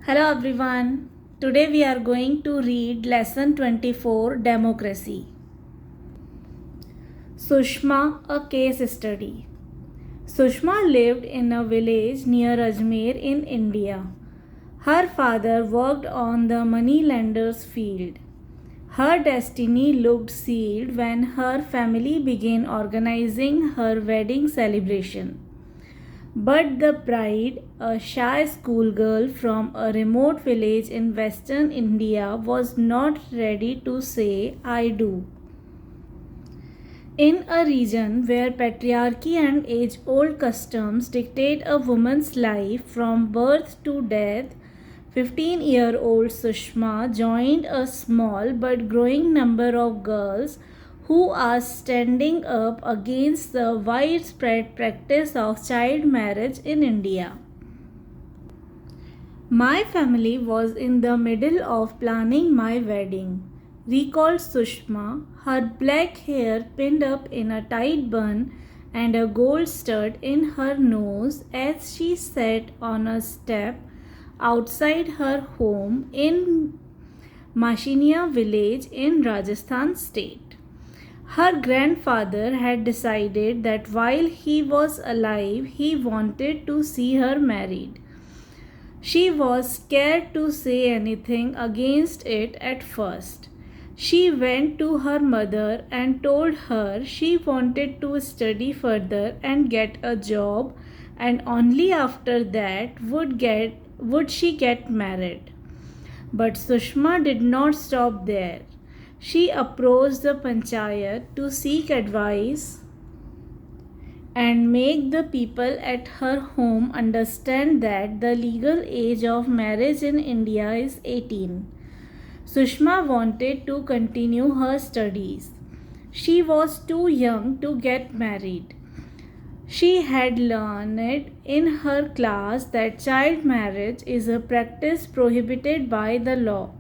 Hello everyone. Today we are going to read lesson 24 Democracy. Sushma, a case study. Sushma lived in a village near Ajmer in India. Her father worked on the moneylender's field. Her destiny looked sealed when her family began organizing her wedding celebration. But the bride, a shy schoolgirl from a remote village in western India, was not ready to say, I do. In a region where patriarchy and age old customs dictate a woman's life from birth to death, 15-year-old Sushma joined a small but growing number of girls who are standing up against the widespread practice of child marriage in India. My family was in the middle of planning my wedding, recalled Sushma, her black hair pinned up in a tight bun and a gold stud in her nose as she sat on a step outside her home in Mashinia village in Rajasthan state. Her grandfather had decided that while he was alive, he wanted to see her married. She was scared to say anything against it at first. She went to her mother and told her she wanted to study further and get a job, and only after that would she get married. But Sushma did not stop there. She approached the panchayat to seek advice and make the people at her home understand that the legal age of marriage in India is 18. Sushma wanted to continue her studies. She was too young to get married. She had learned in her class that child marriage is a practice prohibited by the law.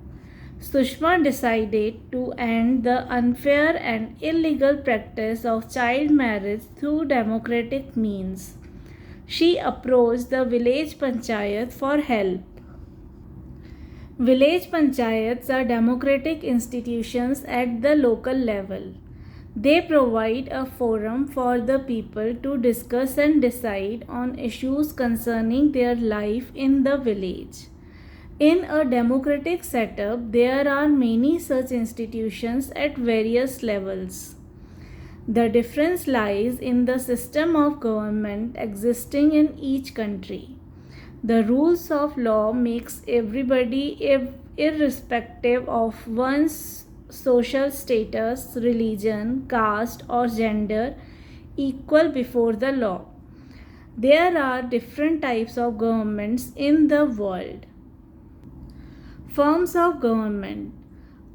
Sushma decided to end the unfair and illegal practice of child marriage through democratic means. She approached the village panchayat for help. Village panchayats are democratic institutions at the local level. They provide a forum for the people to discuss and decide on issues concerning their life in the village. In a democratic setup, there are many such institutions at various levels. The difference lies in the system of government existing in each country. The rules of law makes everybody, irrespective of one's social status, religion, caste or gender, equal before the law. There are different types of governments in the world. Forms of government.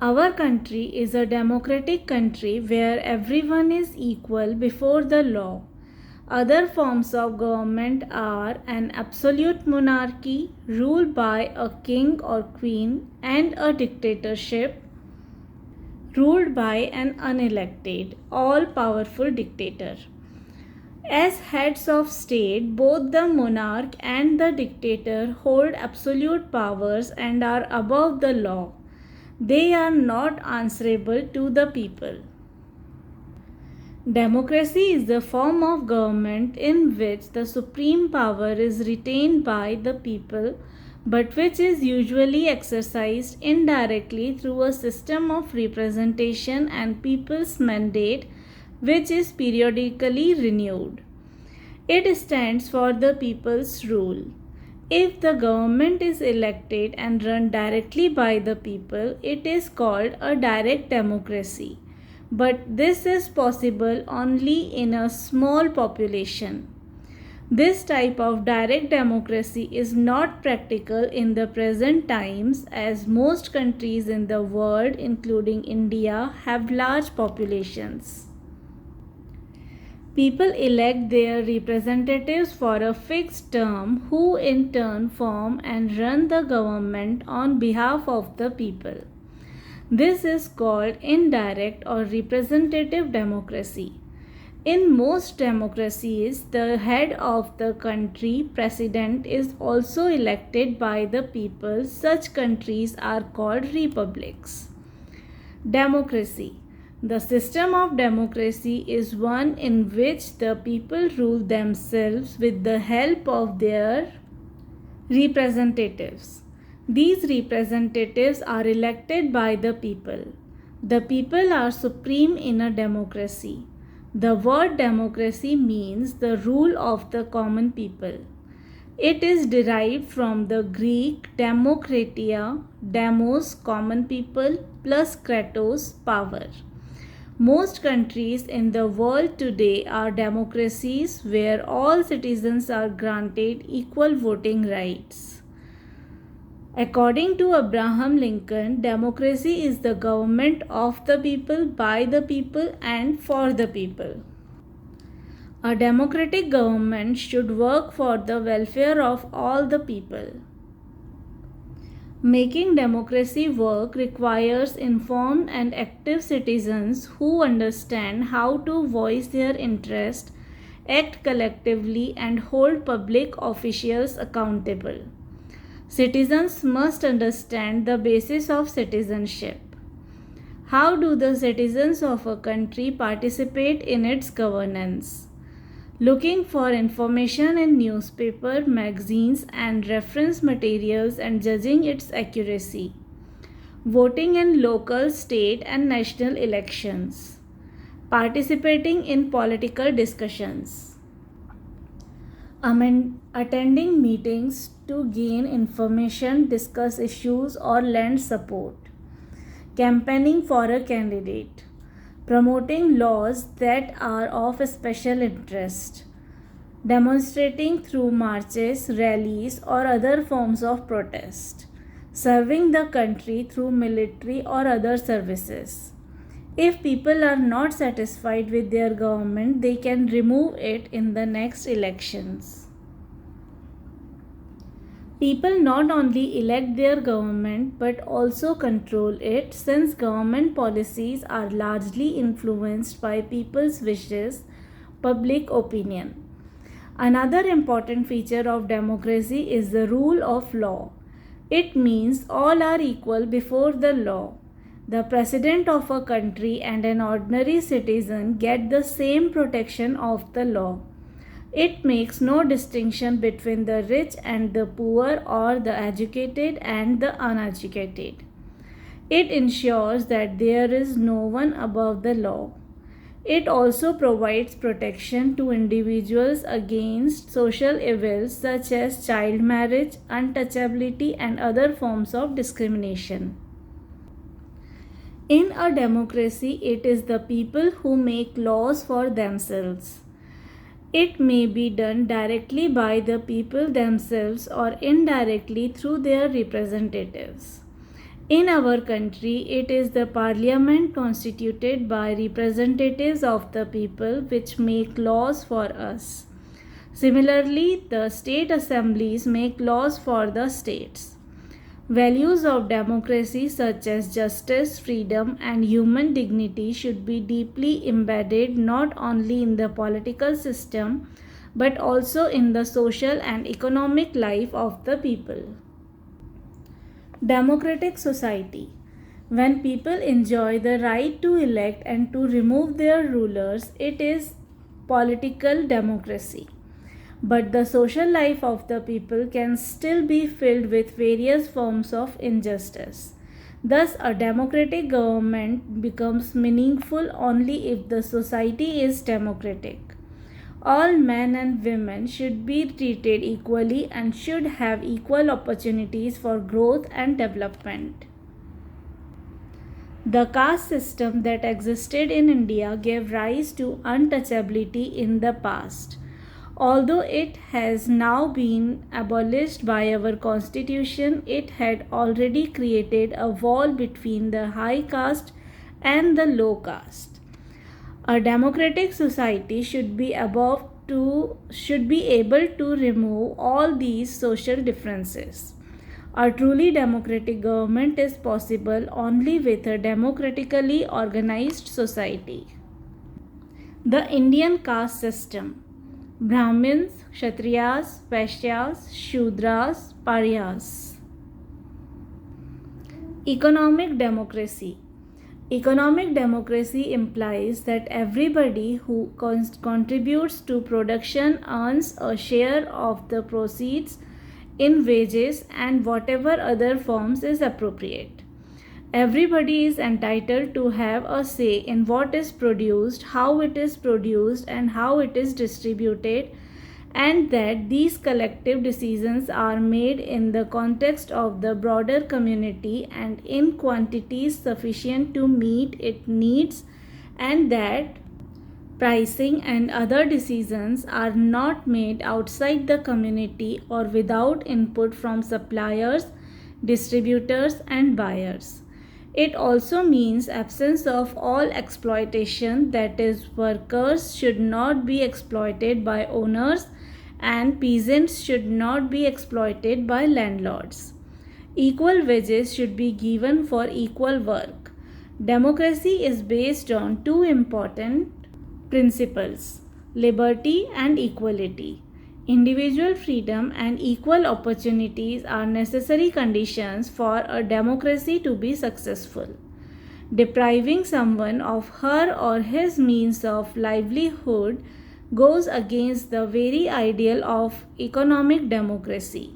Our country is a democratic country where everyone is equal before the law. Other forms of government are an absolute monarchy ruled by a king or queen and a dictatorship ruled by an unelected, all-powerful dictator. As heads of state, both the monarch and the dictator hold absolute powers and are above the law. They are not answerable to the people. Democracy is the form of government in which the supreme power is retained by the people, but which is usually exercised indirectly through a system of representation and people's mandate, which is periodically renewed. It stands for the people's rule. If the government is elected and run directly by the people, it is called a direct democracy. But this is possible only in a small population. This type of direct democracy is not practical in the present times, as most countries in the world, including India, have large populations. People elect their representatives for a fixed term, who in turn form and run the government on behalf of the people. This is called indirect or representative democracy. In most democracies, the head of the country, president, is also elected by the people. Such countries are called republics. Democracy. The system of democracy is one in which the people rule themselves with the help of their representatives. These representatives are elected by the people. The people are supreme in a democracy. The word democracy means the rule of the common people. It is derived from the Greek demokratia, demos, common people, plus kratos, power. Most countries in the world today are democracies where all citizens are granted equal voting rights. According to Abraham Lincoln, democracy is the government of the people, by the people, and for the people. A democratic government should work for the welfare of all the people. Making democracy work requires informed and active citizens who understand how to voice their interest, act collectively, and hold public officials accountable. Citizens must understand the basis of citizenship. How do the citizens of a country participate in its governance? Looking for information in newspaper, magazines, and reference materials and judging its accuracy. Voting in local, state, and national elections. Participating in political discussions. Attending meetings to gain information, discuss issues, or lend support. Campaigning for a candidate. Promoting laws that are of special interest. Demonstrating through marches, rallies, or other forms of protest. Serving the country through military or other services. If people are not satisfied with their government, they can remove it in the next elections. People not only elect their government but also control it, since government policies are largely influenced by people's wishes, public opinion. Another important feature of democracy is the rule of law. It means all are equal before the law. The president of a country and an ordinary citizen get the same protection of the law. It makes no distinction between the rich and the poor or the educated and the uneducated. It ensures that there is no one above the law. It also provides protection to individuals against social evils such as child marriage, untouchability, and other forms of discrimination. In a democracy, it is the people who make laws for themselves. It may be done directly by the people themselves or indirectly through their representatives. In our country, it is the parliament constituted by representatives of the people which make laws for us. Similarly, the state assemblies make laws for the states. Values of democracy such as justice, freedom, and human dignity should be deeply embedded not only in the political system but also in the social and economic life of the people. Democratic society. When people enjoy the right to elect and to remove their rulers, it is political democracy. But the social life of the people can still be filled with various forms of injustice. Thus, a democratic government becomes meaningful only if the society is democratic. All men and women should be treated equally and should have equal opportunities for growth and development. The caste system that existed in India gave rise to untouchability in the past. Although it has now been abolished by our constitution, it had already created a wall between the high caste and the low caste. A democratic society should be able to remove all these social differences. A truly democratic government is possible only with a democratically organized society. The Indian caste system: Brahmins, Kshatriyas, Vaishyas, Shudras, Paryas. Economic democracy. Economic democracy implies that everybody who contributes to production earns a share of the proceeds in wages and whatever other forms is appropriate. Everybody is entitled to have a say in what is produced, how it is produced, and how it is distributed, and that these collective decisions are made in the context of the broader community and in quantities sufficient to meet its needs, and that pricing and other decisions are not made outside the community or without input from suppliers, distributors, and buyers. It also means absence of all exploitation, that is, workers should not be exploited by owners and peasants should not be exploited by landlords. Equal wages should be given for equal work. Democracy is based on two important principles: liberty and equality. Individual freedom and equal opportunities are necessary conditions for a democracy to be successful. Depriving someone of her or his means of livelihood goes against the very ideal of economic democracy.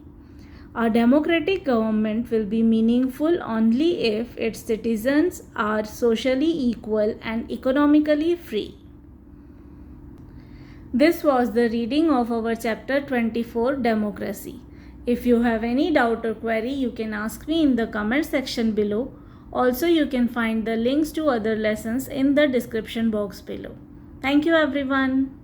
A democratic government will be meaningful only if its citizens are socially equal and economically free. This was the reading of our chapter 24, Democracy. If you have any doubt or query, you can ask me in the comment section below. Also, you can find the links to other lessons in the description box below. Thank you everyone.